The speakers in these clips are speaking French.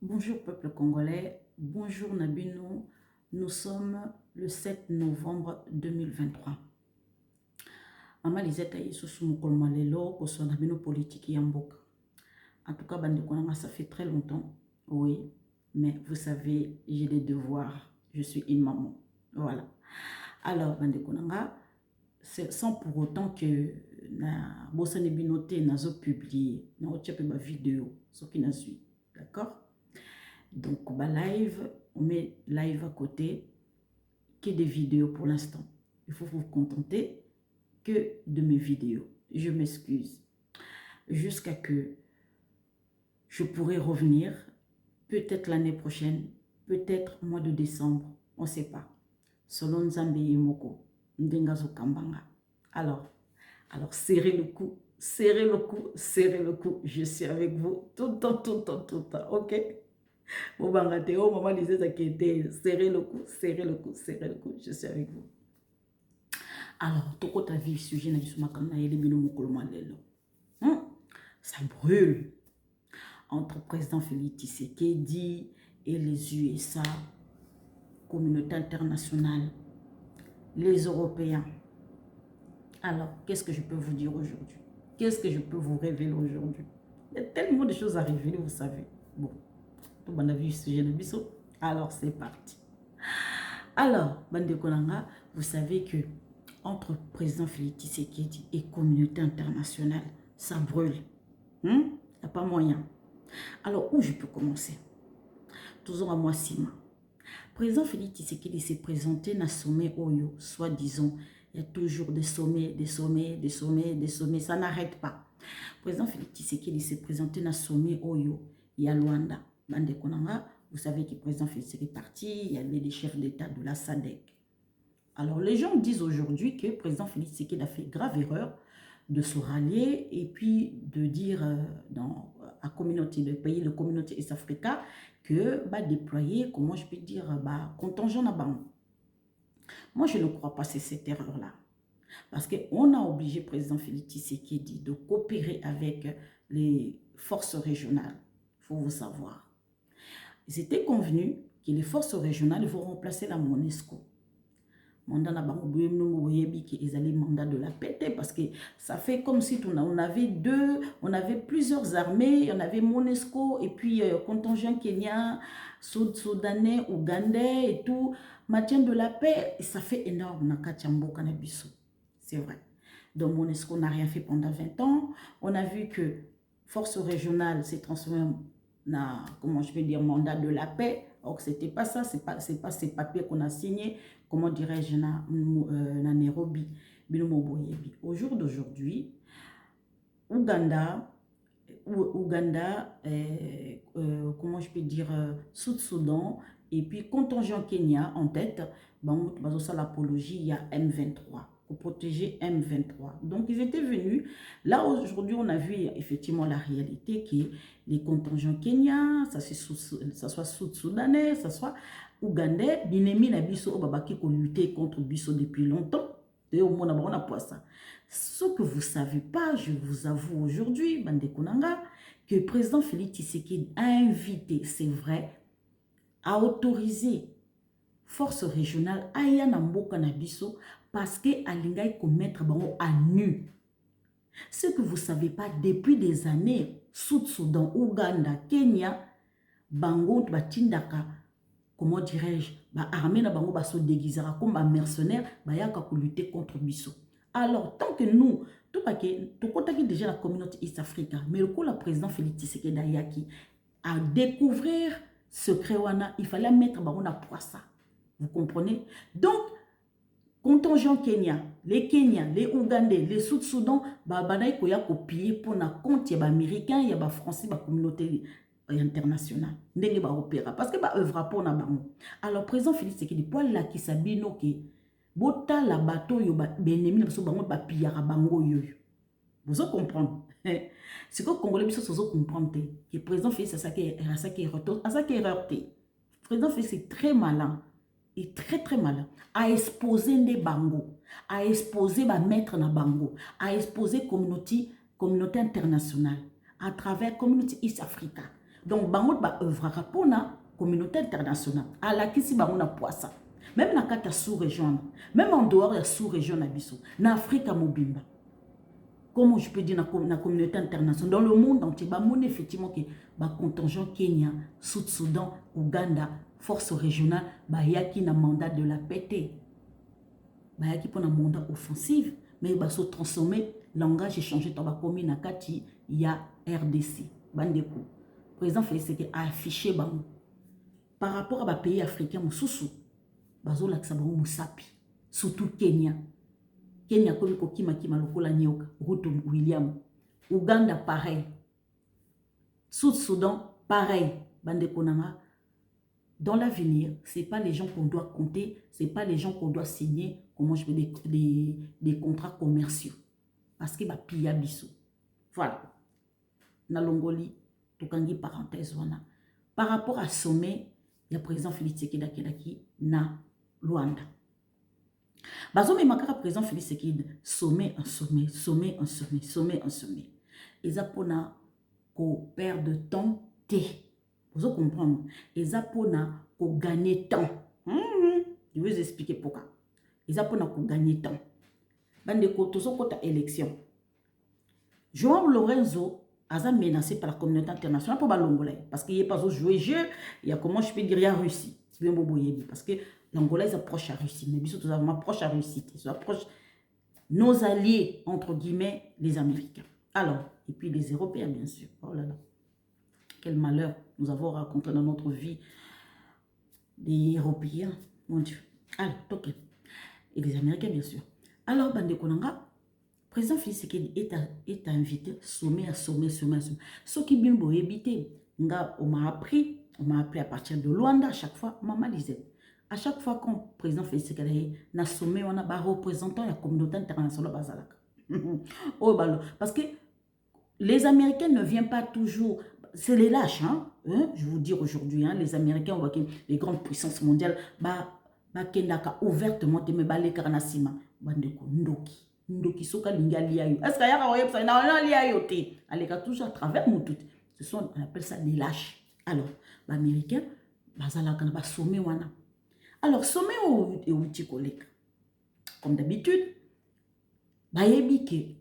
Bonjour peuple congolais, bonjour Nabino, nous sommes le 7 novembre 2023. Maman Lisette Aïssou Moukolmalelo, pour son Nabino politique Yamboka. En tout cas, Bande Konanga, ça fait très longtemps, oui, mais vous savez, j'ai des devoirs, je suis une maman, voilà. Alors, Bande Konanga, sans pour autant que na Bossane Binoté n'a pas publié, n'a pas ma vidéo, ce qui n'a suivi, d'accord? Donc, bah, live, on met live à côté, que des vidéos pour l'instant. Il faut vous contenter que de mes vidéos. Je m'excuse. Jusqu'à que je pourrai revenir, peut-être l'année prochaine, peut-être au mois de décembre, on ne sait pas. Selon Nzambe Yemoko, Ndengazo Kambanga. Alors, serrez le cou, serrez le cou, serrez le cou. Je suis avec vous tout le temps, tout le temps, tout le temps, ok? Bon, maman disait ça qui était serrez le cou, serrez le cou, serrez le cou. Je suis avec vous. Alors, tout le monde vu sujet na bisuma comme na yeli bino mokolo malelo. Ça brûle entre président Félix Tshisekedi et les USA, communauté internationale, les Européens. Alors, qu'est-ce que je peux vous dire aujourd'hui? Qu'est-ce que je peux vous révéler aujourd'hui? Il y a tellement de choses à révéler, vous savez. Bon, tout le monde a vu sujet na biso. Alors, c'est parti. Alors, Bande Konanga, vous savez que entre président Félix Tshisekedi et communauté internationale, ça brûle. Il n'y a pas moyen. Alors, où je peux commencer? Toujours à moi, Sima. Président Félix Tshisekedi s'est présenté dans le sommet Oyo, soit disons, il y a toujours des sommets, des sommets, des sommets, des sommets, ça n'arrête pas. Président Félix Tshisekedi s'est présenté dans le sommet Oyo, il y a Luanda. Bande Konanga, vous savez que le président Félix est parti, il y avait des chefs d'État de la SADC. Alors, les gens disent aujourd'hui que le président Félix Tshisekedi a fait grave erreur de se rallier et puis de dire à communauté de pays, la communauté Est Africa, que va déployer, comment je peux dire, contingent à Bango. Moi, je ne crois pas c'est cette erreur-là. Parce qu'on a obligé le président Félix Tshisekedi de coopérer avec les forces régionales. Il faut vous savoir. Ils étaient convenus que les forces régionales vont remplacer la MONUSCO. Mandat na bango ils allaient mandat de la paix parce que ça fait comme si on avait plusieurs armées, on avait MONUSCO et puis contingent kenyan, soudanais, ougandais et tout, maintien de la paix, et ça fait énorme na Katiambo Kanabiso. C'est vrai. Donc MONUSCO n'a rien fait pendant 20 ans. On a vu que force régionale s'est transformée en, comment je vais dire, mandat de la paix. Or, ce n'était pas ça, c'est pas ces papiers qu'on a signés, comment dirais-je, na Nairobi, Au jour d'aujourd'hui, Ouganda, comment je peux dire, Sud-Soudan, et puis contingent Kenya en tête, l'apologie, il y a M23, pour protéger M23. Donc, ils étaient venus. Là, aujourd'hui, on a vu effectivement la réalité qui est les contingents kenyans, ça soit sud-soudanais, ça soit ougandais, binemi na biso, babaki ko lutter contre biso depuis longtemps. Et au moins, on a pas ça. Ce que vous ne savez pas, je vous avoue aujourd'hui, Bande Konanga, que le président Félix Tshisekedi a invité, c'est vrai, à autoriser force régionale aya na mboka na biso parce que alingai commettre bango à nu. Ce que vous ne savez pas, depuis des années, Sud-Soudan, Ouganda, Kenya, bango batindaka, comment dirais-je, armée na bango baso déguisera comme un mercenaire, bayaka ko lutter contre biso. Alors, tant que nous, tout contacte déjà la communauté East Africa, mais le coup, le président Félix Tshisekedi Ayaki à découvrir ce créwana, il fallait mettre bango na poissa. Vous comprenez? Donc, contingent Kenya, les Kenyans, les Ougandais, les Sud-Soudan, banaï koya copier pour na compte ya ba américain, ya ba français, ba communauté internationale. Ndenge ba opéra parce que ba œuvre pour na bango. Alors président Félix Tshisekedi pour la ki sabino ke bota la bateau yo ba benemi na so bango ba piyara bango yo. Vous comprenez? C'est que congolais biso so comprendre que président Félix ça qui erreur. Président Félix c'est très malin. Et très très malin, à exposer des bango, à exposer ba maître na bango, à exposer communauté internationale, à travers communauté East Africa. Donc, bango ba œuvrera pour la communauté internationale. À la kisi bango na poissa. Même dans la sous-région, même en dehors de la sous-région, en Afrique, à Mobimba. Comment je peux dire dans la communauté internationale, dans le monde entier, effectivement, que le contingent Kenya, Sud-Soudan, Ouganda, force régionale, il y a qui un mandat de la paix. Il y a qui un mandat offensif, mais il va se transformer, langage échangé, il y a RDC. Le président Félix a affiché par rapport à pays africains, surtout Kenya. Kenya comme Kokima Kimalokola Nyoka, Ruto William. Ouganda pareil. Sud-Soudan pareil. Bande Konanga. Dans l'avenir, ce n'est pas les gens qu'on doit compter, ce n'est pas les gens qu'on doit signer, comment je veux des contrats commerciaux. Parce qu'il va piller Bissou. Voilà. Na Longoli, Tokangi parenthèse. Voilà. Par rapport à sommet, il y a président Félix Tshisekedi na Luanda. Bazo makara président Félix Tshisekedi sommet un sommet, sommet un sommet, sommet un sommet. Ils apona ko perdre de temps té. Vous comprenez? Ils apona ko gagner temps. Je vais vous expliquer pourquoi. Ils apona ko gagner temps. Bande ko tozo kota élection. João Lorenzo a menacé par la communauté internationale pour Balongolais parce qu'il n'est pas au jouer jeu. Il y a comment je peux dire il y a Russie. C'est bien beau parce que l'Angola est proche à Russie, mais surtout vraiment proche à Russie, ils proche nos alliés entre guillemets les Américains. Alors et puis les Européens bien sûr. Oh là là, quel malheur nous avons rencontré dans notre vie les Européens, mon Dieu. Alors ok, et les Américains bien sûr. Alors Bande Konanga, président Félix Tshisekedi est invité sommet à sommet. Ce qui bien beau éviter, on m'a appris à partir de Luanda à chaque fois, maman disait. À chaque fois qu'on président Félix Tshisekedi na sommet, on a un représentant de la communauté internationale bazalaka. Parce que les Américains ne viennent pas toujours, c'est les lâches, hein? Je vous dire aujourd'hui, hein, les Américains, on voit que les grandes puissances mondiales, kendaka ouvertement te me balé karanasima, bandeko ndoki. Ndoki soka linga liayo. Est-ce qu'il y a un na liayo te? Allez toujours à travers mon tout. Ce sont, on appelle ça des lâches. Alors, les Américains, bazalaka na ba sommet wana. Alors, sommet ou collègue. Comme d'habitude,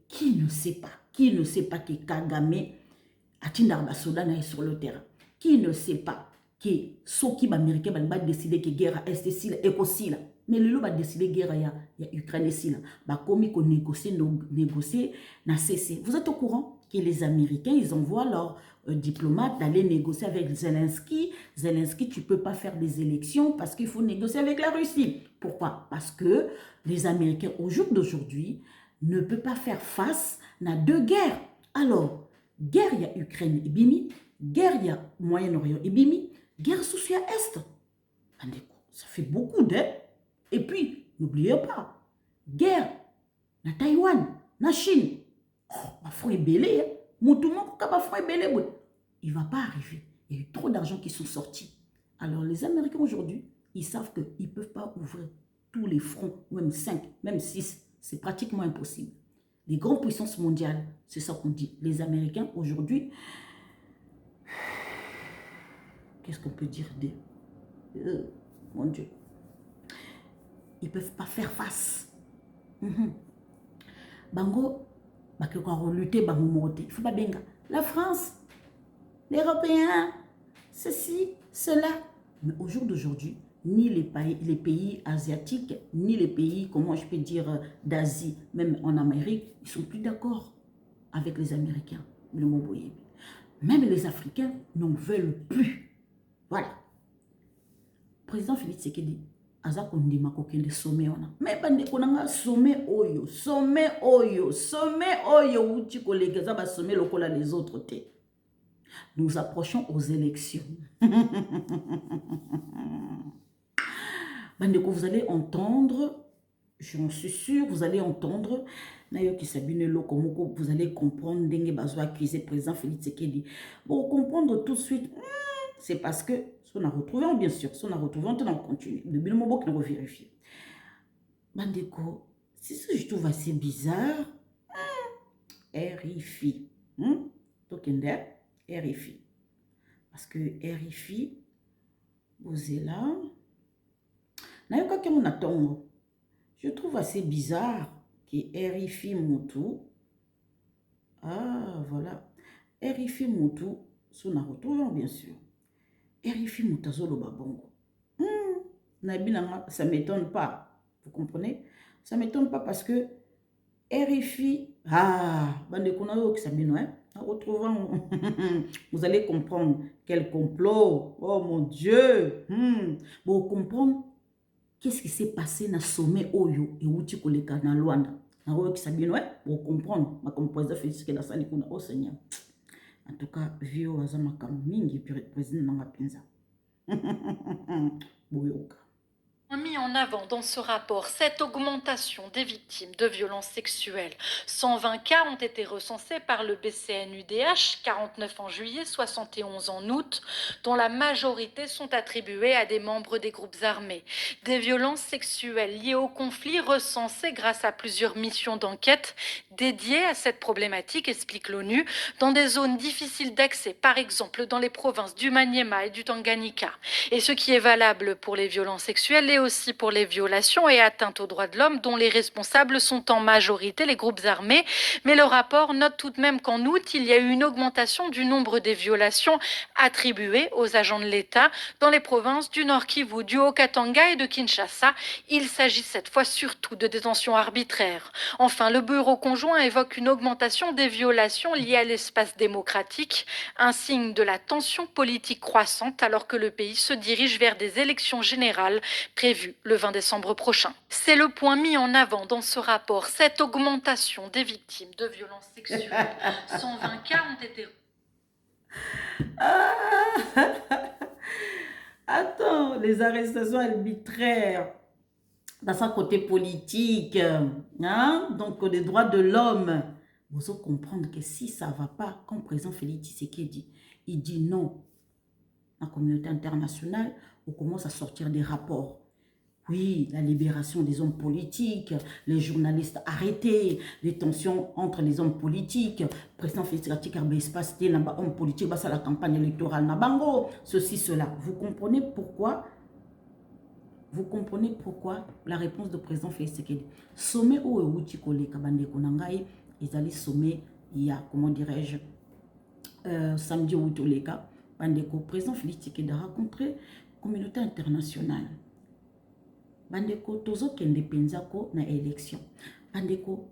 qui ne sait pas que Kagame a Tindar Sodan sur le terrain. Qui ne sait pas que Soki Américain va décider que la guerre est ici, mais le lot va décider que la guerre est Ukraine ici. Comme ils négocier, na cessé. Vous êtes au courant que les Américains, ils envoient leurs diplomates d'aller négocier avec Zelensky. Zelensky, tu ne peux pas faire des élections parce qu'il faut négocier avec la Russie. Pourquoi? Parce que les Américains, au jour d'aujourd'hui, ne peuvent pas faire face à deux guerres. Alors, guerre, il y a Ukraine et Bimi. Guerre, il y a Moyen-Orient et Bimi. Guerre sociale Est. Ça fait beaucoup d'aide. Et puis, n'oubliez pas, guerre, na Taïwan, na Chine. Oh, il ne va pas arriver. Il y a eu trop d'argent qui sont sortis. Alors, les Américains aujourd'hui, ils savent qu'ils ne peuvent pas ouvrir tous les fronts, même 5, même 6. C'est pratiquement impossible. Les grandes puissances mondiales, c'est ça qu'on dit. Les Américains aujourd'hui, qu'est-ce qu'on peut dire d'eux? Mon Dieu. Ils ne peuvent pas faire face. Bango, lutter, il faut pas bien. La France, les Européens, ceci, cela. Mais au jour d'aujourd'hui, ni les pays asiatiques, ni les pays, comment je peux dire, d'Asie, même en Amérique, ils ne sont plus d'accord avec les Américains. Même les Africains n'en veulent plus. Voilà. Président Félix Tshisekedi, Azakondima kokende sommet ona. Mais bande konanga sommet oyo, uti koleka za ba sommet lokola les autres te. Nous approchons aux élections. Bandeko, vous allez entendre, j'en suis sûre, vous allez entendre, vous allez comprendre, dengue bazo accuser président Félix Tshisekedi. Pour comprendre tout de suite, c'est parce que, si on a retrouvé, bien sûr, si on a retrouvé, on continue. Le moment qui nous vérifie. Bandeko, c'est ça que je trouve assez bizarre. RFI. Tokende, RFI. parce que RFI, vous êtes là. On attend. Je trouve assez bizarre que RFI Moutou. Ah, voilà. RFI Moutou, sous la retrouve, bien sûr. RFI Moutou, Zolo Babongo. Ça ne m'étonne pas. Vous comprenez? Ça ne m'étonne pas parce que RFI, en retrouvant, vous allez comprendre quel complot. Oh mon Dieu. Vous comprenez qu'est-ce qui s'est passé dans le sommet Oyo et Outi Koleka dans Luanda. Vous comprendre. Ma composée Félix que la salle au Seigneur. En tout cas, Vio Azamaka Mingi, président de la Pinza. Boyoka. Mis en avant dans ce rapport cette augmentation des victimes de violences sexuelles. 120 cas ont été recensés par le BCNUDH, 49 en juillet, 71 en août, dont la majorité sont attribués à des membres des groupes armés. Des violences sexuelles liées au conflit recensées grâce à plusieurs missions d'enquête dédiées à cette problématique, explique l'ONU, dans des zones difficiles d'accès, par exemple dans les provinces du Maniema et du Tanganyika. Et ce qui est valable pour les violences sexuelles et aussi pour les violations et atteintes aux droits de l'homme dont les responsables sont en majorité les groupes armés. Mais le rapport note tout de même qu'en août, il y a eu une augmentation du nombre des violations attribuées aux agents de l'État dans les provinces du Nord Kivu, du Haut-Katanga et de Kinshasa. Il s'agit cette fois surtout de détentions arbitraires. Enfin, le bureau conjoint évoque une augmentation des violations liées à l'espace démocratique, un signe de la tension politique croissante alors que le pays se dirige vers des élections générales prévues le 20 décembre prochain. C'est le point mis en avant dans ce rapport, cette augmentation des victimes de violences sexuelles. 120 cas ont été... Attends, les arrestations arbitraires dans son côté politique, hein? Donc les droits de l'homme. Vous allez comprendre que si ça ne va pas, comme le président Félix Tshisekedi, il dit non. La communauté internationale, on commence à sortir des rapports. Oui, la libération des hommes politiques, les journalistes arrêtés, les tensions entre les hommes politiques, le président Félix Tshisekedi espace des hommes politiques, c'est la campagne électorale Nabango, ceci, cela. Vous comprenez pourquoi? Vous comprenez pourquoi la réponse du président Félix Tshisekedi? Sommet où Outi Koleka Bande Konangai, ils allaient sommet, il y a, comment dirais-je, samedi ou Toleka, Bandeko, président Félix Tshisekedi a rencontré la communauté internationale. Bandeko, tozo kende penzako na élection. Bandeko,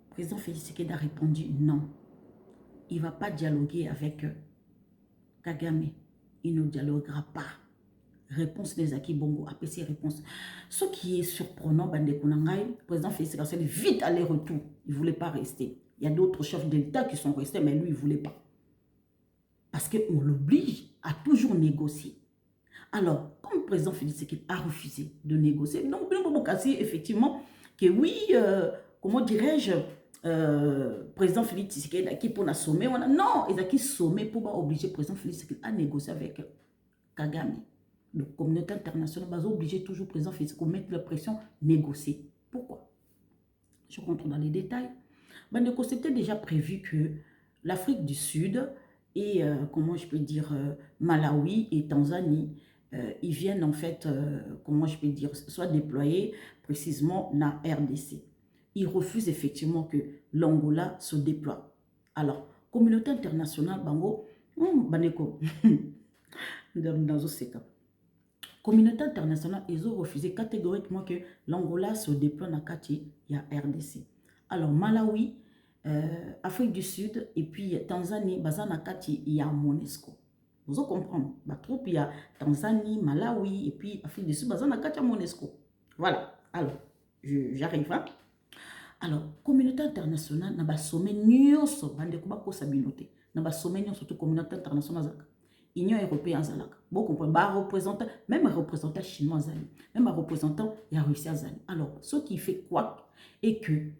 président Félix Tshisekedi a répondu non. Il ne va pas dialoguer avec Kagame. Il ne dialoguera pas. Réponse des Aki Bongo, APC réponse. Ce qui est surprenant, Bandeko Nangai, président Félix Tshisekedi, vite aller-retour. Il ne voulait pas rester. Il y a d'autres chefs d'État qui sont restés, mais lui, il ne voulait pas. Parce qu'on l'oblige à toujours négocier. Alors, comme le président Félix Tshisekedi a refusé de négocier, donc, effectivement, que oui, comment dirais-je, président Félix Tshisekedi qui pour la sommet, non, ils ont qui sommet pour obliger le président Félix Tshisekedi à négocier avec Kagame. La communauté internationale va obliger toujours le président Félix Tshisekedi à mettre la pression, négocier. Pourquoi? Je rentre dans les détails. C'était déjà prévu que l'Afrique du Sud et, comment je peux dire, Malawi et Tanzanie, ils viennent en fait, comment je peux dire, soit déployés précisément dans RDC. Ils refusent effectivement que l'Angola se déploie. Alors, communauté internationale, bango, baneko, dans ce cas. Communauté internationale, ils ont refusé catégoriquement que l'Angola se déploie dans Kati, il y a RDC. Alors, Malawi, Afrique du Sud et puis Tanzanie, Bazana Kati, il y a MONUSCO. Vous allez comprendre. La troupe, il y a Tanzanie, Malawi et puis Afrique du Sud, Bazana Kati, MONUSCO. Voilà. Alors, j'arrive. Hein? Alors, communauté internationale, n'a pas sommet nyonso, bande kuba ko sabinote. N'a pas sommet nyonso surtout communauté internationale. Union européenne zalaka. Vous comprenez? Représentant, même un représentant chinois zali, même un représentant il y a Russie zali. Alors, ce qui fait quoi est que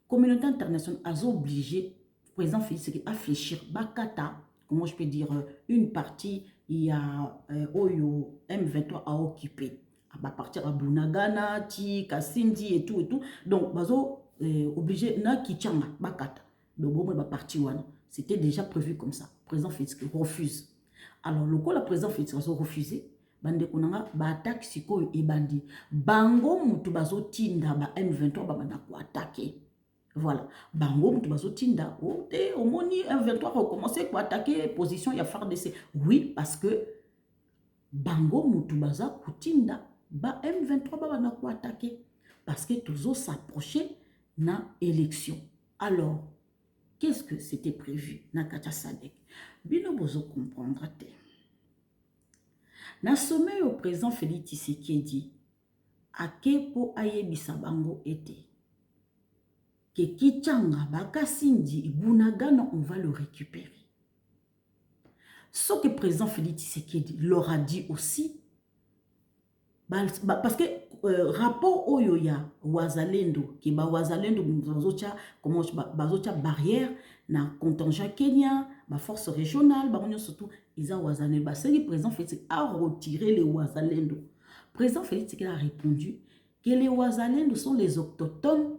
communauté internationale a obligé le président Félix Tshisekedi à fléchir Bakata, comment je peux dire, une partie, il y a Oyo M23 à occuper. À partir à Bunagana, Ti, Kasindi et tout et tout. Donc, bazo obligé na Kichanga, Bakata. Donc, bon, parti wana. C'était déjà prévu comme ça. Le président Félix Tshisekedi refuse. Alors, le coup, la président Félix a refusé. Bande konanga ba attaque siko et bandi. Bango mutu bazo tinda ba M23 ba bana ko attaquer. Voilà. Bango mutu bazo tinda. Oh, te omoni M23 a commencé à attaquer position ya FARDC. Oui, parce que bango mutu baza kutinda ba M23 ba bana ko attaquer parce que toujours s'approcher na élection. Alors, qu'est-ce que c'était prévu na Katia Sadek? Bino bozo comprendre te. Na sommet au président Félix Tshisekedi, ake po ayebisa bango ete. Que Kichanga, Bakasindi, Bunagana, on va le récupérer. Ce que le président Félix Tshisekedi leur a dit aussi, parce que rapport au Yoya, Wazalendo, qui ba Wazalendo, comment bazocha barrière, na contingent Kenya, ma force régionale, surtout, ils ont Wazalendo. C'est le président Félix a retiré les Wazalendo. Le président Félix a répondu que les Wazalendo sont les autochtones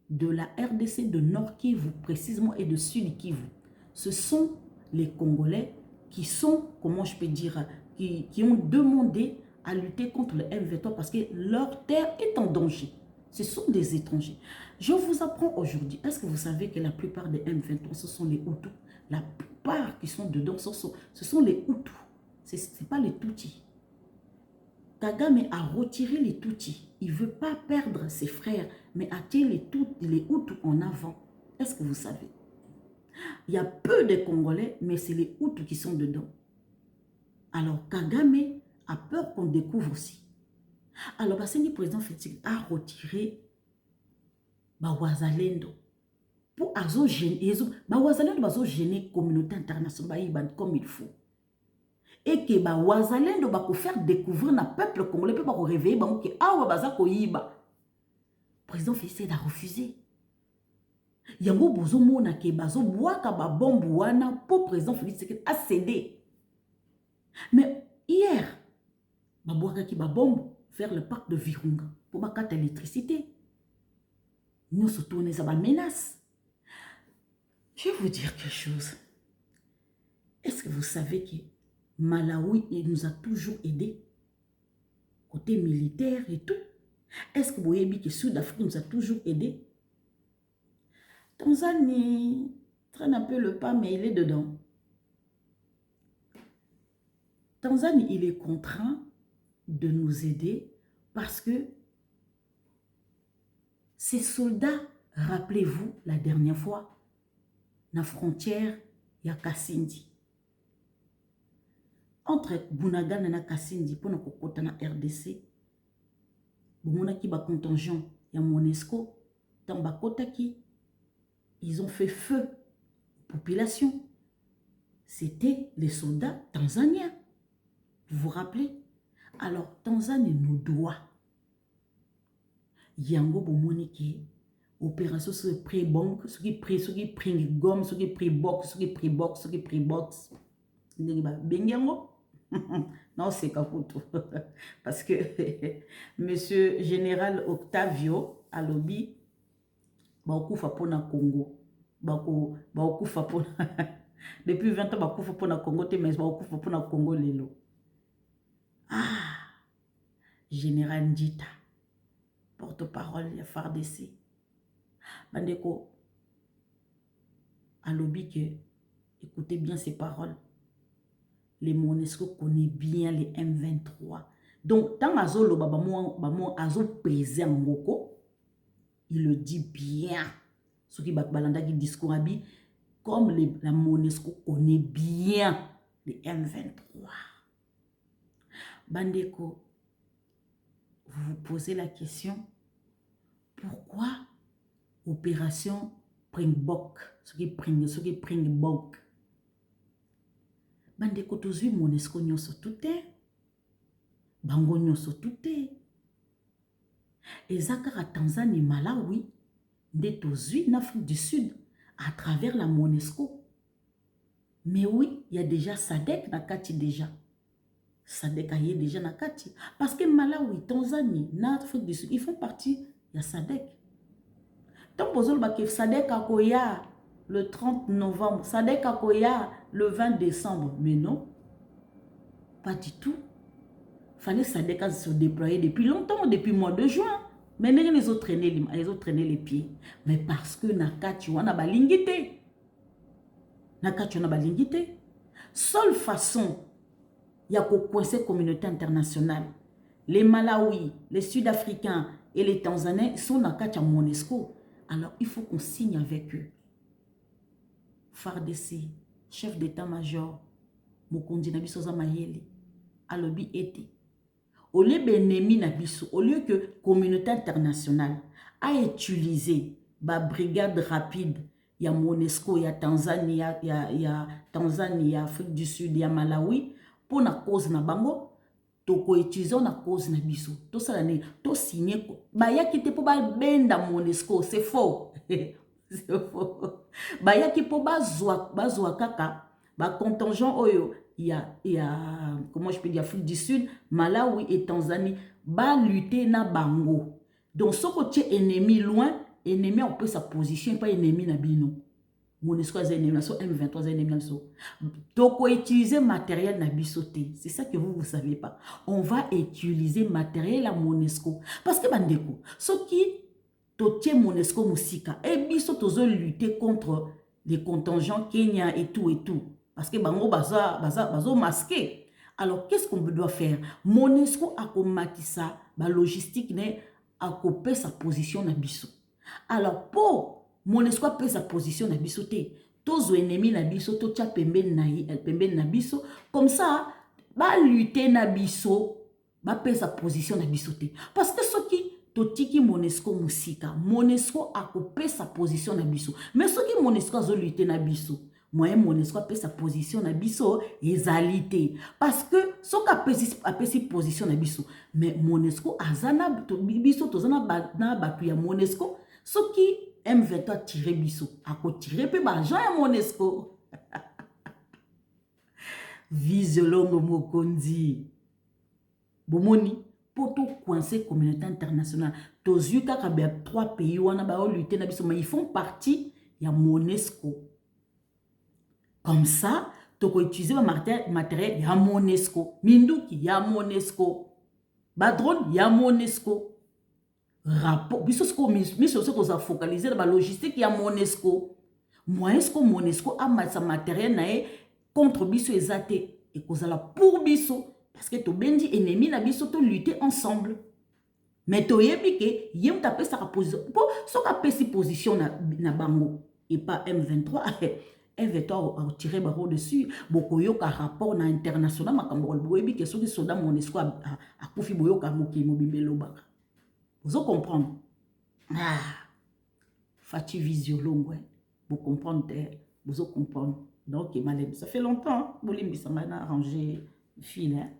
de la RDC de Nord Kivu, précisément, et de Sud Kivu. Ce sont les Congolais qui sont, comment je peux dire, qui ont demandé à lutter contre le M23 parce que leur terre est en danger. Ce sont des étrangers. Je vous apprends aujourd'hui, est-ce que vous savez que la plupart des M23, ce sont les Hutus? La plupart qui sont dedans, ce sont les Hutus. Ce n'est pas les Tutsis. Kagame a retiré les Tutsis. Il ne veut pas perdre ses frères, mais attirer les Hutus en avant. Est-ce que vous savez? Il y a peu de Congolais, mais c'est les Hutus qui sont dedans. Alors Kagame a peur qu'on découvre aussi. Alors, le président Félix a retiré Wazalendo pour gêner la communauté internationale comme il faut. Et que Wazalendo va faire découvrir le peuple congolais, peut pas réveiller que le président Félix a refusé. Yango bozo mona ke bazo boaka ba bombe wana pour président Félix a cédé. Mais hier, qui va bombe vers le parc de Virunga pour ma carte d'électricité. Nous se tournons à la menace. Je vais vous dire quelque chose. Est-ce que vous savez que Malawi nous a toujours aidés côté militaire et tout? Est-ce que vous voyez que Sud-Afrique nous a toujours aidés? Tanzanie traîne un peu le pas, mais il est dedans. Tanzanie, il est contraint de nous aider parce que ces soldats, rappelez-vous la dernière fois, la frontière, il y a Kassindi. Entre Bunagana et Kassindi, pour nous côté na RDC, Bumonaki ba contingent, il y a Monesco, dans Bakotaki, ils ont fait feu aux populations. C'était les soldats tanzaniens. Vous vous rappelez? Alors, Tanzanie nous doit. Yango Bomoniki, opération sur le pré-banque, ce qui prend gomme, ce qui pré-box, ce qui pré-box, ce qui pré-box. Bengango? Non, c'est Kakuto. Parce que Monsieur Général Octavio Alobi, Bakufa pona Congo. Bakufa pona. Depuis 20 ans, Bakufa pona Congo, mais Bakufa pona Congo lelo. Ah! Général Ndita, porte-parole de FARDC. Bandeko, Alobi que, écoutez bien ces paroles. Les Monesco connaissent bien les M23. Donc, tant Azolo Azo pesé en Moko, il le dit bien. Ce qui balanda qui discours abi, comme la Monesco connaît bien les M23. Bandeko, vous vous posez la question, pourquoi opération Springbok, ce qui Springbok? Bandeko tozui Monesco nyonso tuté, bango nyonso tuté. Ezakara Tanzanie, Malawi, nde tozui en Afrique du Sud à travers la Monesco. Mais oui, il y a déjà Sadek Nakati déjà. Sadek aye déjà Nakati. Parce que Malawi, Tanzanie, Afrique du Sud, ils font partie, il y a Sadek. Tant que Sadek Akoya le 30 novembre, Sadek Akoya le 20 décembre. Mais non. Pas du tout. Fallait SADC se déployer depuis longtemps, depuis le mois de juin. Mais les autres traînaient les pieds. Mais parce que Nakati wana balingite. Nakati wana balingite. Seule façon, il y a qu'au coincer communauté internationale. Les Malawi, les Sud-Africains et les Tanzaniens sont Nakati à Monesco. Alors il faut qu'on signe avec eux. FARDC, chef d'état-major, Mokondi Nabisoza Mayeli, alobi ete. Au lieu d'ennemi Nabiso, au lieu que la communauté internationale a utilisé la brigade rapide, il y a Monesco, il y a Tanzanie, il y a Tanzanie, il y a Afrique du Sud, il y a Malawi, pour la cause na bango, toko utiliser na cause na biso. Tout ça là, to signé ba ya kite pour ba benda Monesco, c'est faux. C'est faux. Ba ya ki pour ba zwa kaka, ba contingent oyo. Il y a, comment je peux dire, Afrique du Sud, Malawi et Tanzanie, va lutter na bango. Donc, ce côté ennemi loin, ennemi on peut sa position, pas ennemi na bino. Monesco est ennemi, so M23 est ennemi. Donc, on va utiliser matériel na bisoté. C'est ça que vous ne savez pas. On va utiliser matériel à Monesco. Parce que, bandeko, ce qui totie Monesco Moussika, et biso tozo lutter contre les contingents Kenya et tout et tout. Parce que bango bazo masqué. Alors qu'est-ce qu'on doit faire? Monesco a combattu ça, la logistique a coupé sa position na biso. Alors pour Monesco a pris sa position na biso te, tous les ennemis na biso to tia pembe na biso, comme ça ba lutter na biso, ba pris sa position na biso te. Parce que ce qui totiki Monesco Moussika, Monesco a coupé sa position na biso. Mais ce qui Monesco a lutter na biso, moi Monesco a pris sa position na biso ezalité. Parce que ce qui a pris sa position na biso, mais Monesco a zana biso tozana na batu ya Monesco, ce qui M23 tiré biso, a ko tiré pe ba Jean ya Monesco. Visiolongo Mokondi. Bomoni poto coincé communauté internationale. Tozu kaka ba 3 pays wana ba lutter na biso, mais ils font partie ya Monesco. Comme ça, tu peux utiliser le matériel, il y a Monesco. Minduki, il y a Monesco. Badron, il y a Monesco. Rapport, mais ce qu'on a focalisé dans la logistique, il y a Monesco. Moi, est-ce que Monesco a sa matériel contre Bisso et Zate et cause la pour Bisso? Parce que tu bendi ennemi na Bisso, tu lutter ensemble. Mais tu as dit que il y a sa position. Pour ce qui a position na bango et pas M23. M23 a tiré barreau dessus. Beaucoup yoka rapport na international makambo boyebi que ceux qui sont dans Monesco a kufi boyoka moki mobimelo baka. Vous comprendre? Ah, Fati visiolongo. Vous comprenez? Vous comprendre? Donc malem, ça fait longtemps. Bolimbi ça m'a arrangé fil hein.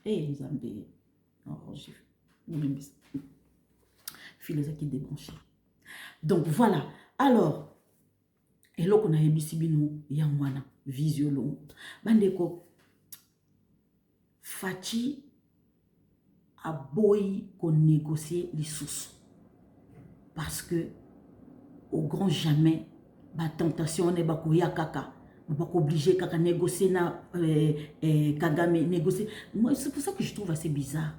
Et nous avons arrangé bolimbi. Fil qui débranché. Donc voilà. Alors et là qu'on a ebisibino yangwana visiolo bandeko Fati a boy qu'on négocier les sous parce que au grand jamais la tentation n'est pas koya kaka pas obligé kaka négocier na Kagame négocier. Moi c'est pour ça que je trouve assez bizarre.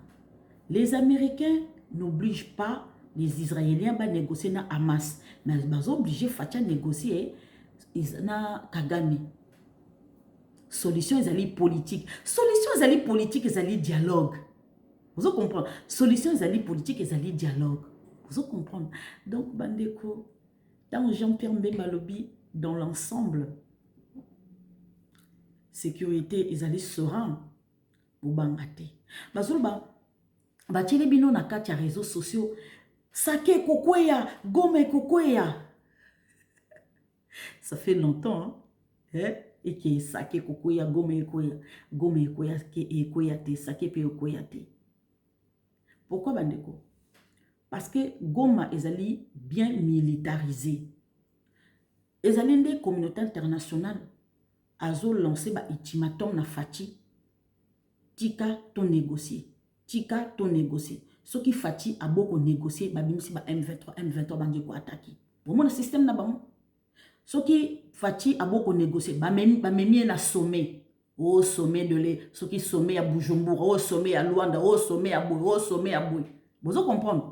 Les Américains n'obligent pas les Israéliens à négocier na Hamas, mais ils sont obligés Fati à négocier na Kagame. Solution ils allaient politique. Solution ils allaient politique, ils allaient dialogue. Vous comprenez? Solution ils allaient politique, ils allaient dialogue. Vous comprenez? Donc bandeko, dans Jean-Pierre Mbemba Lobi, dans l'ensemble, sécurité ils allaient serein pour bangate. Bazolba batile bino na kati ya réseaux sociaux. Sake kokoya, gome kokoya. Ça fait longtemps, hein? Et que sake kokoya, gome koya, ke koya te, sake pe koya te. Pourquoi bandeko? Parce que Goma est bien militarisé. Les alliés des communautés internationales ont lancé un ultimatum na Fati. Tika ton négocier. Tika ton négocier. Ce qui Fati a beaucoup négocié, babimisi ba M23 bandeko attaqué. Pour mon système na bam. Ce qui Fati a beaucoup négocié, ba memi na sommet. au sommet de l'île, ceux qui sommet à Bujumbura, au sommet à Luanda, au sommet à Boui, au sommet à Boui. Vous comprenez?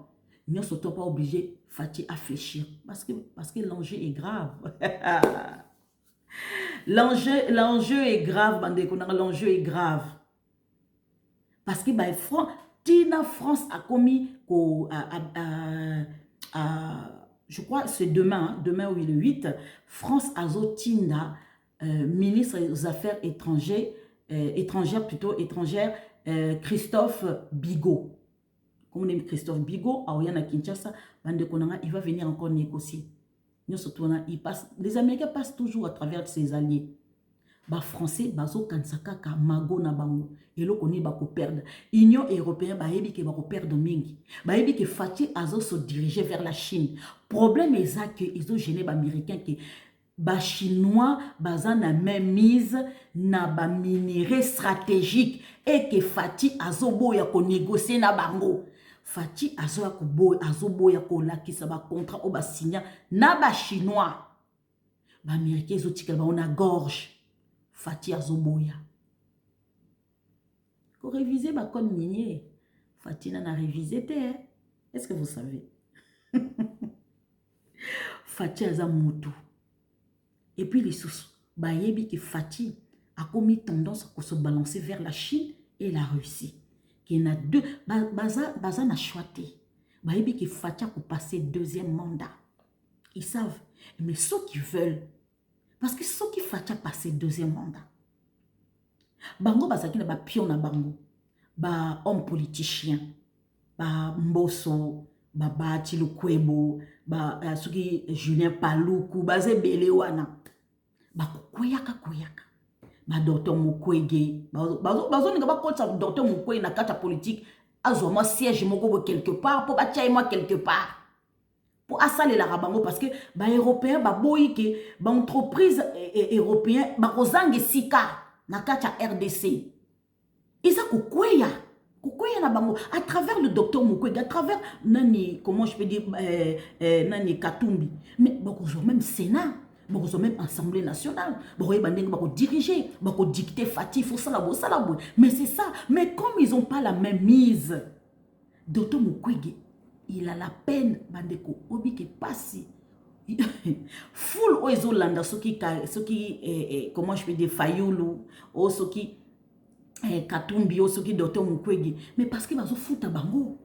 Nous ne sommes pas obligés, Fatih, à fléchir. Parce que l'enjeu est grave. L'enjeu est grave, l'enjeu est grave. Parce que Tina France a commis, je crois c'est demain, demain oui le 8, France a Tina, ministre des Affaires étrangères, Christophe Bigot. Comme on aime Christophe Bigot, à Kinshasa, il va venir encore négocier. Les Américains passent toujours à travers ses alliés. Les Français, bazo kansaka ka mago na bango. Et là, on va perdre. L'Union européenne, va perdre mingi. Que Fatih Azo se diriger vers la Chine. Problème est que ils ont gêné les Américains que les Chinois bazan na même mise na ba minerai stratégique et que Fatih Azo boya ko négocier na bango. Fatih Azo boya ko lakisa ba contrat au ba signa na ba Chinois. Les Américains ils ont tika ba on a gorge. Fatih Azoboya. Pour réviser ma code minier, Fatih n'a révisé. Est-ce que vous savez? Fatih Azamoto. Et puis les sous. Bayebi que Fatih a commis tendance à se balancer vers la Chine et la Russie. Qu'il y en a deux. Baza n'a choisi. Bayebi que Fatih a passé deuxième mandat. Ils savent. Mais ceux qui veulent. Parce que ceux qui Fatih a passé deuxième mandat. Bango bazaki na ba pion na bango. Ba homme politicien. Ba Mbosso. Ba Bati Lukwebo. Ba suki Julien Paluku. Ba Zebele wana. Ba koyaka. Ba docteur Mukwege. Bazo ninga ba kota docteur Mukwege na kata politique. Azo moi siège moko quelque part. Pour ba tchaye moi quelque part. Pour assaler la rabango parce que ba européen ba boyi ke ba entreprise européen ba kozange sika na kata RDC. Isa kukweya na bango à travers le docteur Mukwege, à travers nani comment je peux dire nani Katumbi, mais bakozo même Sénat, bakozo même Assemblée nationale, bakoye bandeng bako diriger, bako dicter Fatih faut ça la boue. Mais c'est ça, mais comme ils ont pas la même mise, docteur Mukwege il a la peine, bandeko, obi ke passi. Full oezolanda, ce qui, comment je peux dire, Fayoulou, ou ce qui, Katumbi, ou ce qui, docteur Mukwege. Mais parce que bazo fouta bango.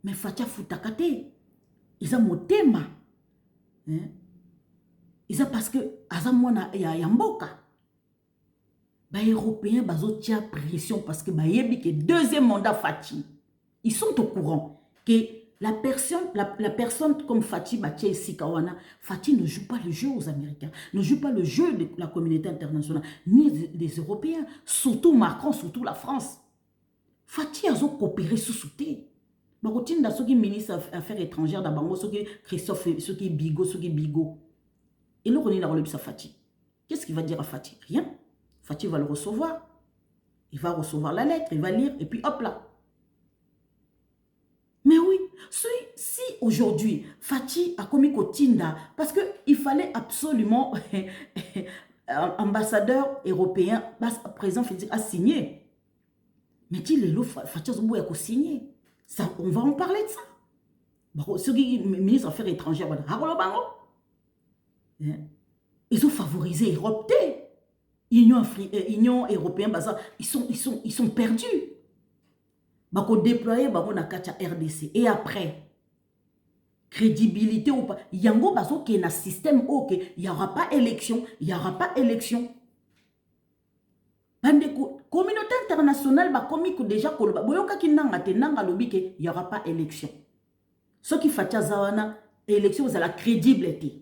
Mais Fatia fouta kate. Ils ont motema. Ils ont parce que, azamwana ya mboka. Les Européens bazo tia pression parce que yebi que deuxième mandat Fatih. Ils sont au courant que la personne comme Fatih Batia Sikawana, Fatih ne joue pas le jeu aux Américains, ne joue pas le jeu de la communauté internationale, ni des Européens, surtout Macron, surtout la France. Fatih a coopéré sous souté. Barotine da soki ministre affaires étrangères d'Abango, soki Christophe, soki Bigot. Et là on est dans le Fatih. Qu'est-ce qu'il va dire à Fatih? Rien. Fatih va le recevoir. Il va recevoir la lettre, il va lire, et puis hop là. Mais oui, si aujourd'hui, Fatih a commis Kotinda, parce qu'il fallait absolument ambassadeur européen, président a signé. Mais il est là, Fatih a signé. On va en parler de ça. Bon, ceux qui ministre des Affaires étrangères, ils ont favorisé l'Europe. Union européenne, ils sont perdus. Bako déployer bako na kacha RDC. Et après, crédibilité ou pas, yango baso qui est un système ok, il n'y aura pas élection, Bandeko, communauté internationale ba komi ko déjà ko boyoka ki nanga te nanga lobi ke il n'y aura pas élection. Ce qui fait zawana élection vous la crédibilité.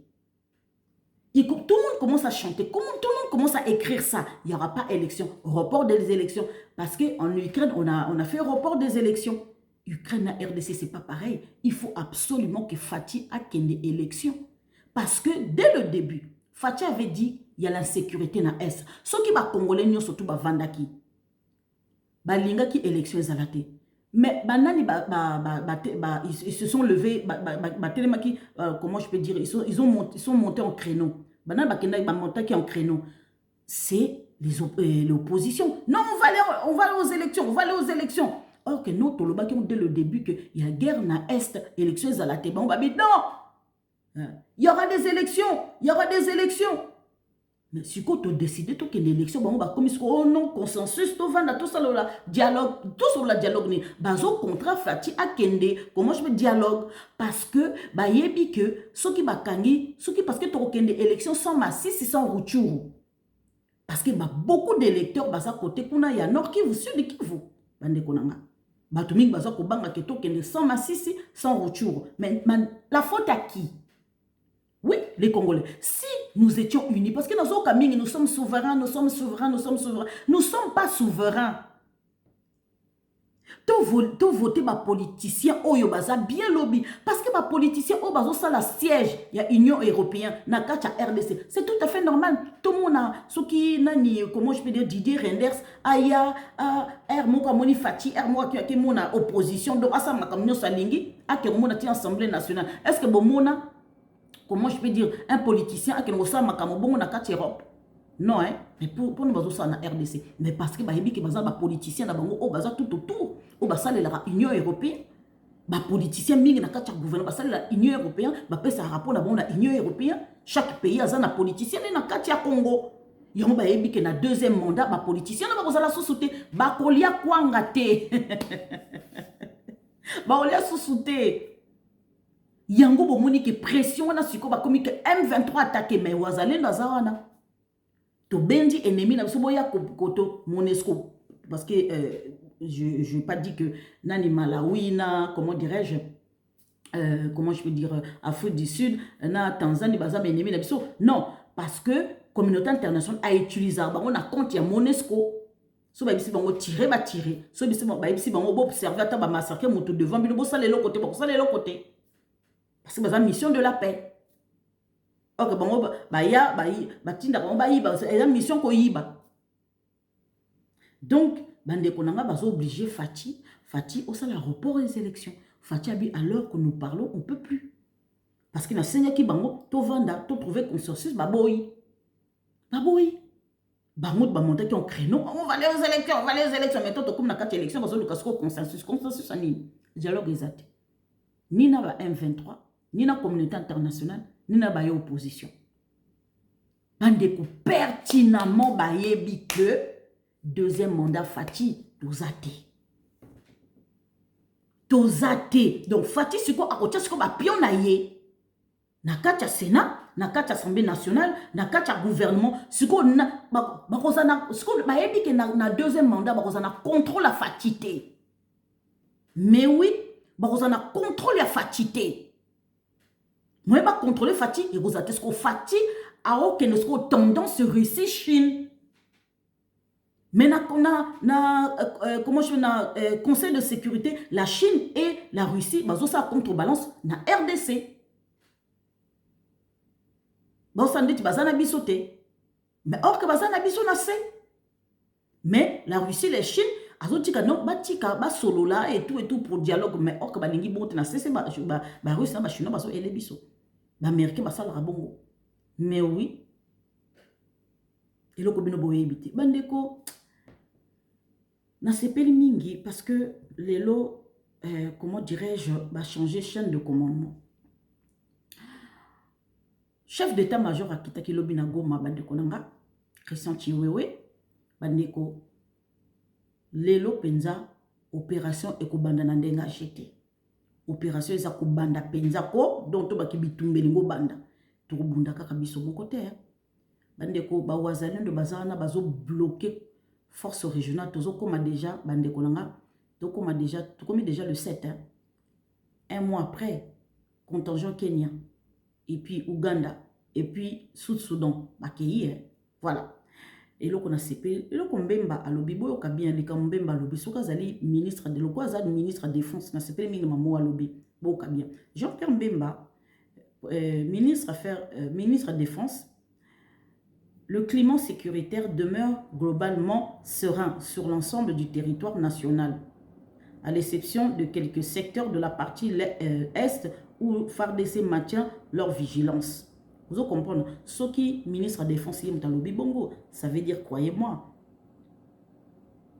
Tout le monde commence à chanter, tout le monde commence à écrire ça. Il n'y aura pas élection, report des élections. Parce qu'en Ukraine, on a fait report des élections. Ukraine et RDC, ce n'est pas pareil. Il faut absolument que Fatih ait des élections. Parce que dès le début, Fatih avait dit il y a l'insécurité dans l'Est. Ceux qui sont congolais, surtout Vandaki. Balinga qui élection zalate. Mais banani ils se sont levés, comment je peux dire, ils sont montés en créneau. Banal bakenda bamonta qui en créneau. C'est l'opposition. Non, on va aller aux élections, on va aller aux élections. Or que nous, Tolobaki, dès le début, qu'il y a guerre dans l'Est, élections à la Téba, on va dire non, il y aura des élections, il y aura des élections. Mais si tu as décidé que l'élection, on va comme oh non, consensus, tout va tout ça, le dialogue, tout sur le dialogue, ni bazo contrat fati à kende, comment je veux dialogue? Parce que, bah, yebi que, ceux qui bakangi, ceux qui, parce que tu as kende élection sans massif, sans rupture. Parce que beaucoup d'électeurs baza côté kuna ya nord Kivu, sud Kivu. Bande konanga. Batumik baza ko banga keto kende sans massisi, sans rupture. Mais la faute à qui? Oui, les Congolais. Si nous étions unis, parce que dans nos camins, nous sommes souverains, nous sommes souverains, nous sommes souverains. Nous ne sommes pas souverains. Tu voter ma politicien oyo baza bien lobby parce que ma politicien oyo bazo ça la siège il y a Union européenne na kacha RDC c'est tout à fait normal tout le monde a ce qui nani comment je peux dire Didier Renders aya R moko moni fati R moko qui mona opposition donc asa makamnyo salingi ake mona ti assemblée nationale est-ce que bon mona comment je peux dire un politicien ake ngo sa makamo bongo na kacha Europe. Non, hein? Mais pour nous, ça na RDC. Mais parce que les politiciens, oh, tout autour, oh, la Union européenne, les politiciens, mingi na kacha gouvernement, la Union européenne, ça rapport na Union européenne, chaque pays a un politicien, na kacha Congo. Yango ba yebi que na deuxième mandat, les politiciens, na ba la sous-souté, ba kolia kwanga te. Ba olia sous-souté. Yango bo moni que pression na siko ba komi que M23 attaqué, mais wazalé na zawana. To bendi ennemi na biso boya koto Monesco parce que je vais pas dire que nani Malawi na comment dirais-je comment je peux dire Afrique du Sud na Tanzanie baza ennemi na biso non parce que communauté internationale a utilisé on a compte ya Monesco so ba bisi bango tirer ba tirer so bisi bango bo observer ta ba massacrer moto devant bino bo sala le côté parce que baza mission de la paix. Ok, bon, batinda bon la mission ko yiba. Donc, bande konanga bazo obligé Fati au sein report des élections. Fati a dit alors que nous parlons, on peut plus. Parce que na senya ki bango to vanda, to trouver consensus baboyi. Bango ba monter qui ont créneau, on va aller aux élections, mais to comme na 4 élections bazo le consensus ani. Dialogue exact. Ni na ba M23, ni na communauté internationale. Ni na baye opposition. Bandeko pertinemment bayebi que deuxième mandat Fati tozate. Donc Fati siko akotia siko ba pion na ye. Na katia Sénat, na katia Assemblée nationale, na katia gouvernement siko na bakozana siko bayebi que na deuxième mandat bakozana contrôle la fatité. Mais oui, bakozana contrôle la fatité. Moi, je vais contrôler Fati et vous avez Fati a aucune tendance Russie Chine. Mais comment je na Conseil de sécurité, la Chine et la Russie, bah ça contrebalance na RDC. Bah ça dit bazana bisoté. Mais or que bazana biso na se. Mais la Russie et la Chine azotika non batika ba solo là et tout pour dialogue mais or que balingi bonte na c'est ba Russie na ba Chinois baso ele biso. L'Américain va savoir bon. Mais oui. Et le kobino boye biti. Bandeko na sepeli mingi parce que les lots comment dirais-je va changer chaîne de commandement. Chef d'état-major akita ki lobi na Goma bandeko nanga Christian Chiwewe bandeko lelo penza opération ekobanda na ndenga jeté. Opération eza kobanda penza ko donc to baki bitumbeli ngo banda to kobunda kaka biso moko te bandeko ba wazalendo bazana bazo bloquer force régionale tozo koma déjà bandeko nanga to koma déjà to komi déjà le 7 hein. Un mois après contingent Kenya et puis Ouganda et puis Sud-Soudan bakei voilà. Et là qu'on a CP, et là qu'on bemba à l'obi, boyo kabien les kambemba à l'obi, soka zali ministre de l'eau, zali ministre de défense, na CP minimum à l'obi, boyo kabien. Jean-Pierre Mbemba, ministre de défense, le climat sécuritaire demeure globalement serein sur l'ensemble du territoire national, à l'exception de quelques secteurs de la partie est où FARDC maintient leur vigilance. Vous comprenez? Ce qui ministre de la Défense, il est bongo. Ça veut dire, croyez-moi,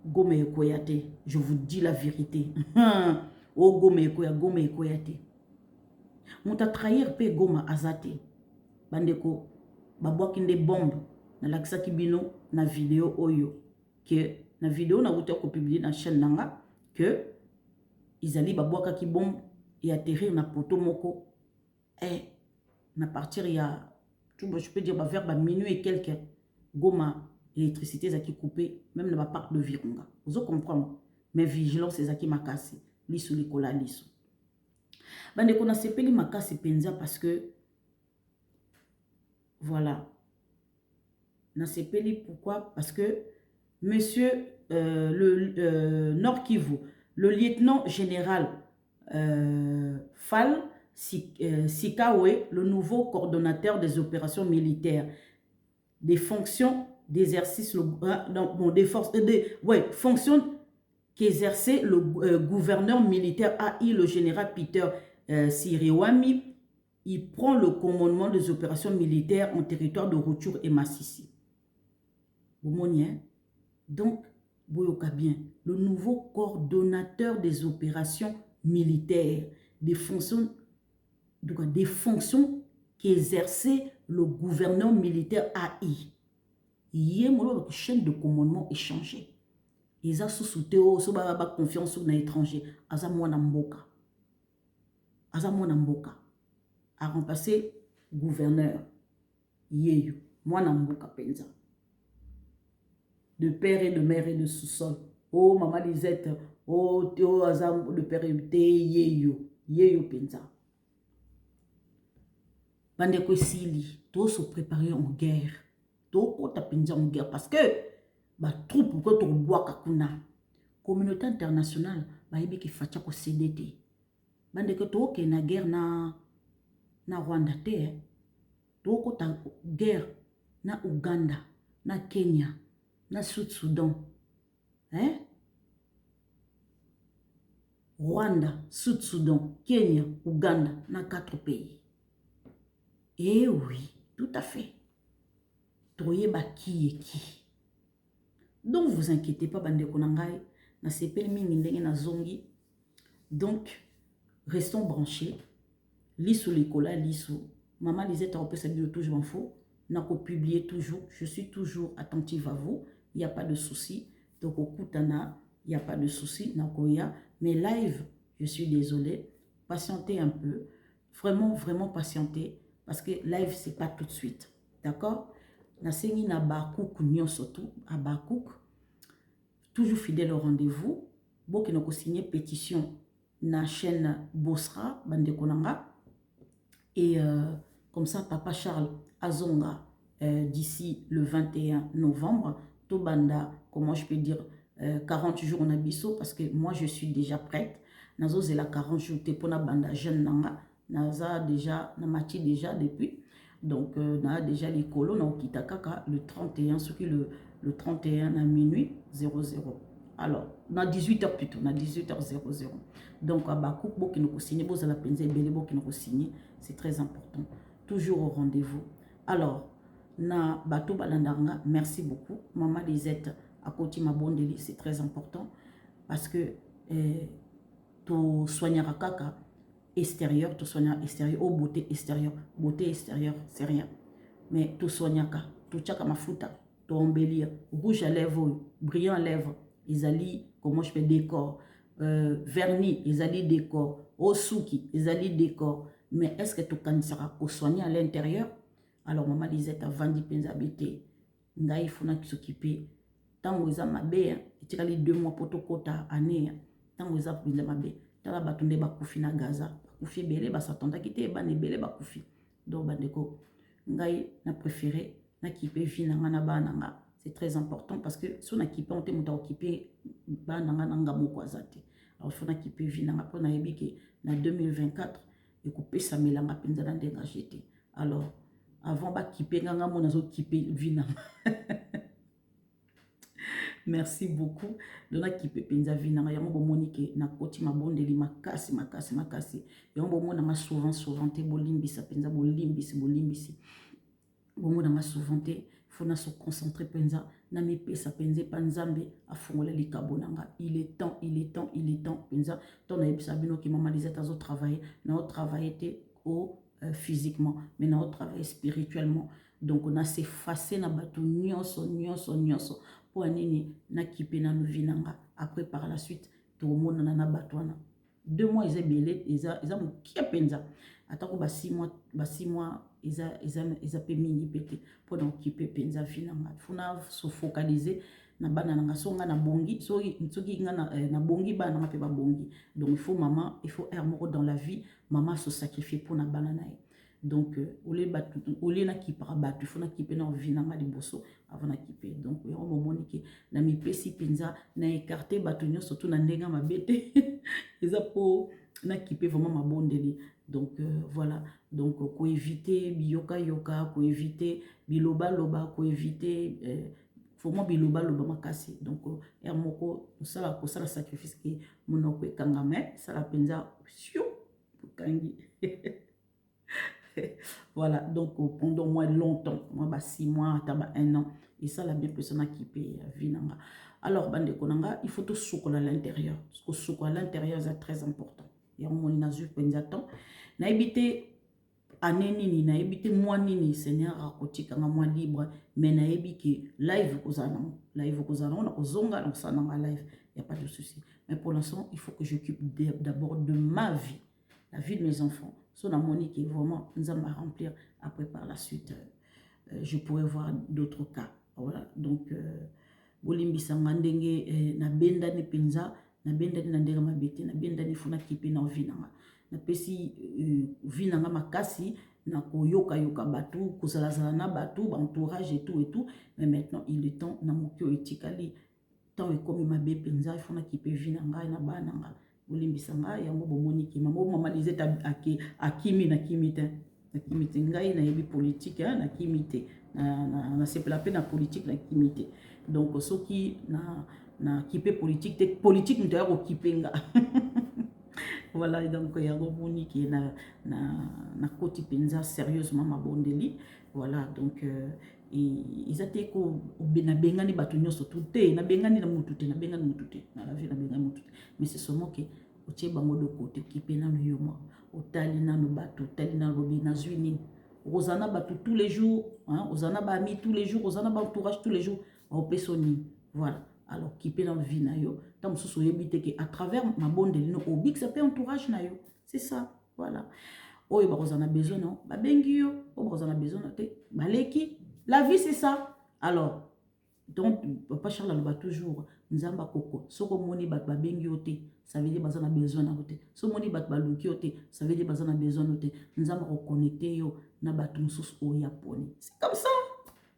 Gome Ekoyate, je vous dis la vérité. Oh, Gome Ekoyate. Mouta trahir pe Goma azate. Bandeko, babwaki nde bombe. Na lakisaki bino na vidéo oyo. Que na vidéo na wuti ko publier na chaîne nanga. Que Izali babwakaki bombe et atterrir na poto moko. Et na partir il y a, je peux dire, vers minuit et quelques, Goma, l'électricité est coupée, même dans le parc de Virunga. Vous comprenez? Mais vigilance, c'est ça qui m'a cassé. Lissou, Likola, lissou. Bande qu'on a sepeli m'a cassé penza parce que, voilà. Na sepeli pourquoi? Parce que, monsieur, Nord Kivu, le lieutenant général Fall, Sikawe, le nouveau coordonnateur des opérations militaires, des fonctions d'exercice, fonctions qu'exerçait le gouverneur militaire AI, le général Peter Siriwami. Il prend le commandement des opérations militaires en territoire de Rutshuru et Massissi. Donc, Boyoka bien, le nouveau coordonnateur des opérations militaires, des fonctions qu'exerçait le gouverneur militaire AI. Il y a une chaîne de commandement échangée. Ils ont sous-souté, confiance sur l'étranger. Azamouana Mboka. A remplacé gouverneur. Yeyo. Mouana Mboka Penza. De père et de mère et de sous-sol. Oh, maman Lisette. Oh, Théo Azam, de père et de Yeyo. Yeyo Penza. Bandeko Sili, tous se préparer en guerre. Tous se en guerre parce que bah troupe que tu bois kakuna. Communauté internationale bah ibi ki facha ko CDT. Bandeko to ke na guerre na Rwanda te. To ko ta guerre na Uganda, na Kenya, na Sud-Soudan. Rwanda, Sud-Soudan, Kenya, Uganda, na 4 pays. Eh oui, tout à fait. Troyeba qui est qui. Donc, vous inquiétez pas, bande konangai. Na sepel mingi ndenge na zongi. Donc, restons branchés. Lissou Likola, lissou. Maman Lisette a repris sa vidéo toujours en faux. N'a pas publié toujours. Je suis toujours attentive à vous. Il n'y a pas de souci. Donc, au Koutana, il n'y a pas de souci. Nakoya. Mais live, je suis désolée. Patientez un peu. Vraiment, vraiment patientez. Parce que live, ce n'est pas tout de suite. D'accord? Nasengi na Bakouk, nyon surtout, à Bakouk. Toujours fidèle au rendez-vous. Bon, qui n'a pas signé pétition na chaîne Bosra, Bande Konanga. Et comme ça, Papa Charles Azonga, d'ici le 21 novembre, Tobanda, comment je peux dire, 40 jours en abisso, parce que moi, je suis déjà prête. Nazo zela 40 jours, Tepona Banda jeune nanga. Naza déjà, namati déjà depuis. Donc, na déjà les colos, na Okitakaka, le 31, ce qui le 31 à minuit 00. Alors, na 18h plutôt, na 18h00. Donc, à Bakouk, qui nous signe, vous allez penser, Belebo qui nous signe, c'est très important. Toujours au rendez-vous. Alors, na Bato Balandanga, merci beaucoup. Maman Lisette, à côté ma bonne délit, c'est très important. Parce que, tu soigneras kaka extérieur, tu soigneras extérieur, oh beauté extérieure, c'est rien. Mais tu soigneras, tu tchaka ma fouta, tu embellir, rouge à lèvres, brillant à lèvres, ils allient, comment je fais décor, vernis, ils allient décor, osuki, ils allient décor. Mais est-ce que tu candidateras pour soigner à l'intérieur? Alors, maman disait, tu as vendu penzabité, il faut s'occuper. Tant que vous avez ma bé, tu as 2 mois pour te kota année, tant que vous avez ma bé, tu as batunde bakufi na Gaza, bakufi belé, basatonda kite, bane belé bakufi. Donc, bandeko, ngai na préféré, na kipe vi na bananga. C'est très important parce que si on a kipe, on te occupé bananga nanga mokwazate. Alors, il faut na kipe vi na pour na yebike na 2024 et couper sa melanga penza dans des gagétés. Alors, avant ba kipe nganga mo nazo kipe vi na Merci beaucoup. Dona qui peut penza vina yango bomonique na koti mabondeli makasi makasi makasi. Yango bomona nga souvent te bolimbisa penza bolimbisi. Bomona nga souvent te fona se concentrer penza na mi pesa penza panzambe afongola likabo nanga. Il est temps penza ton ebisa bino ki mama les états au travailler, na au travailler au physiquement, mais na au travailler spirituellement. Donc on a s'effacé na batu nyonso pour nini na kipe na novinanga. Après par la suite tout le monde na batwana 2 mois ils belé ils ont qui penza atako ba 6 mois ils a pe mingi pété pour donc kipe penza finanga funa se focaliser na bana nanga songa na bongi soki nga na bongi bana nga pe ba bongi. Donc il faut maman, il faut ermoro dans la vie, maman se sacrifier pour na bana na. Donc au lieu na kipara batu il faut na kipe na vinanga liboso avant na kipe. Donc au moment que na mi pesi penza na écarter batu nyo surtout na ndenga mabete eza po na kipe vraiment mabondeli. Donc voilà, donc ko éviter biyoka ko éviter biloba loba, ko éviter faut moi biloba loba makasi. Donc ermoko ça la sacrifice que monoko ekangame ça la penza sio kangi. Voilà, donc pendant moi longtemps, moi 6 mois, 1 an, et ça la bien personne qui paye vinanga. Alors bande konanga, il faut tout soukola à l'intérieur. Parce que soukola à l'intérieur c'est très important. Et on m'a dit penzaton, na éviter année nini, na éviter mois nini, Seigneur rakoti kanga moi libre, mais na éviter live kozana, on a kozonga donc ça dans live, il y a pas de souci. Mais pour l'instant, il faut que j'occupe d'abord de ma vie, la vie de mes enfants. Son harmonie qui est vraiment nous allons remplir. Après par la suite je pourrais voir d'autres cas. Voilà, donc bolimbi sangandenge na benda ni penza na benda ni ndenge mabete na benda ni funa kipe na vinanga na pesi vinanga makasi na koyoka batu kozala na batu entourage et tout. Mais maintenant il est temps na mokyo etikali temps et comme mabe penza il funa kipe vinanga na bananga bolimbisanga yango bomoni ki mama Lisette akimi na kimite ngai na yebi politique na kimite na se plaper na politique na kimite. Donc soki na kipe politique te politique nto ya ko kipenga. Voilà, donc yango boni ki na koti penza sérieusement mabondeli. Voilà, donc ils étaient ko na bengani batu nyonso tout te na bengani na mutu te na la vie na bengani mutu te, mais c'est seulement que o tie bango de côté qui pena no yoma o tali na no batu tali na lobi na zwini ozana batu tous les jours hein, ozana ba ami tous les jours, ozana ba entourage tous les jours o pesoni. Voilà, alors qui pena no vie na yo tam so yebite que à travers ma bonde no obi que ça peut entourage na yo, c'est ça. Voilà, oyo ba ozana besoin non ba bengi yo o ba ozana besoin te baleki. La vie c'est ça. Alors donc papa Charles aloba toujours nzamba koko soko moni bat ba bengi yote ça veut dire bazana besoin na yote, so moni bat ba luki yote ça veut dire bazana besoin yote, nzamba reconnecter yo na batu mususu o yaponi. C'est comme ça.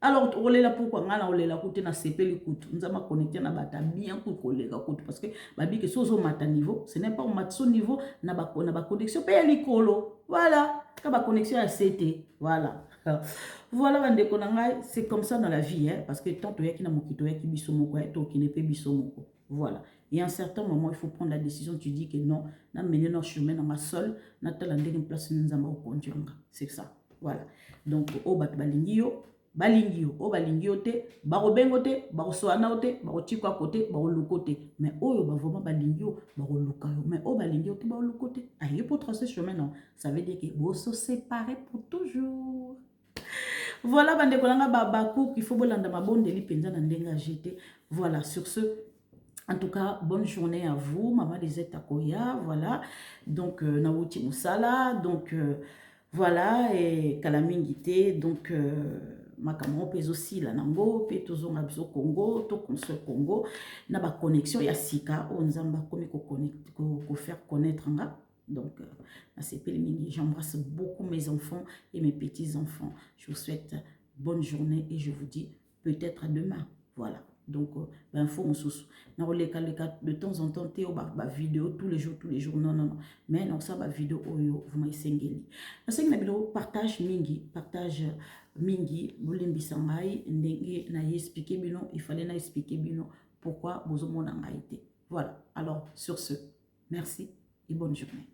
Alors olela pourquoi ngana olela kote na sepeli kutu nzamba connecter na bata bien ko kolega kutu parce que babi que sozo mata niveau ce n'est pas au matso niveau na ba connexion pe likolo. Voilà, ka ba connexion à CT. Voilà. Voilà, c'est comme ça dans la vie, hein, parce que tant que tu voilà. Et à un certain moment, il faut prendre la décision. Tu dis que non, na mener notre chemin dans ma seule, na talande une place c'est ça. Voilà. Donc, au bat balingio, au balingio te, barobengo te, barosoana te, barochiko à côté, barolukote. Mais au vraiment balingio, barolukayo. Mais au balingio te, barolukote. Aïe, pour tracer chemin, non. Ça veut dire que vous se séparez pour toujours. Voilà, bande kolanga babakou qu'il faut bolanda mabondeli penza na ndenga jeté. Voilà, sur ce, en tout cas, bonne journée à vous, maman Lisette Akoya. Voilà, donc Nawuti Moussala, donc voilà, et Kalamingité, donc makamon pèse aussi la nango, pe tozo ngabzo Congo, to console Congo, na ba connexion ya sika, on zamba komi ko connecter, ko faire connaître nga. Donc, j'embrasse beaucoup mes enfants et mes petits-enfants. Je vous souhaite bonne journée et je vous dis peut-être à demain. Voilà. Donc, info de temps en temps, vidéo tous les jours. Non. Mais non, ça, vidéo, vous m'avez sengeli. Partage mingi, boulimbi sangai, ndenge na expliquer bino, il fallait na expliquer bino pourquoi vous avez été. Voilà, alors sur ce, merci et bonne journée.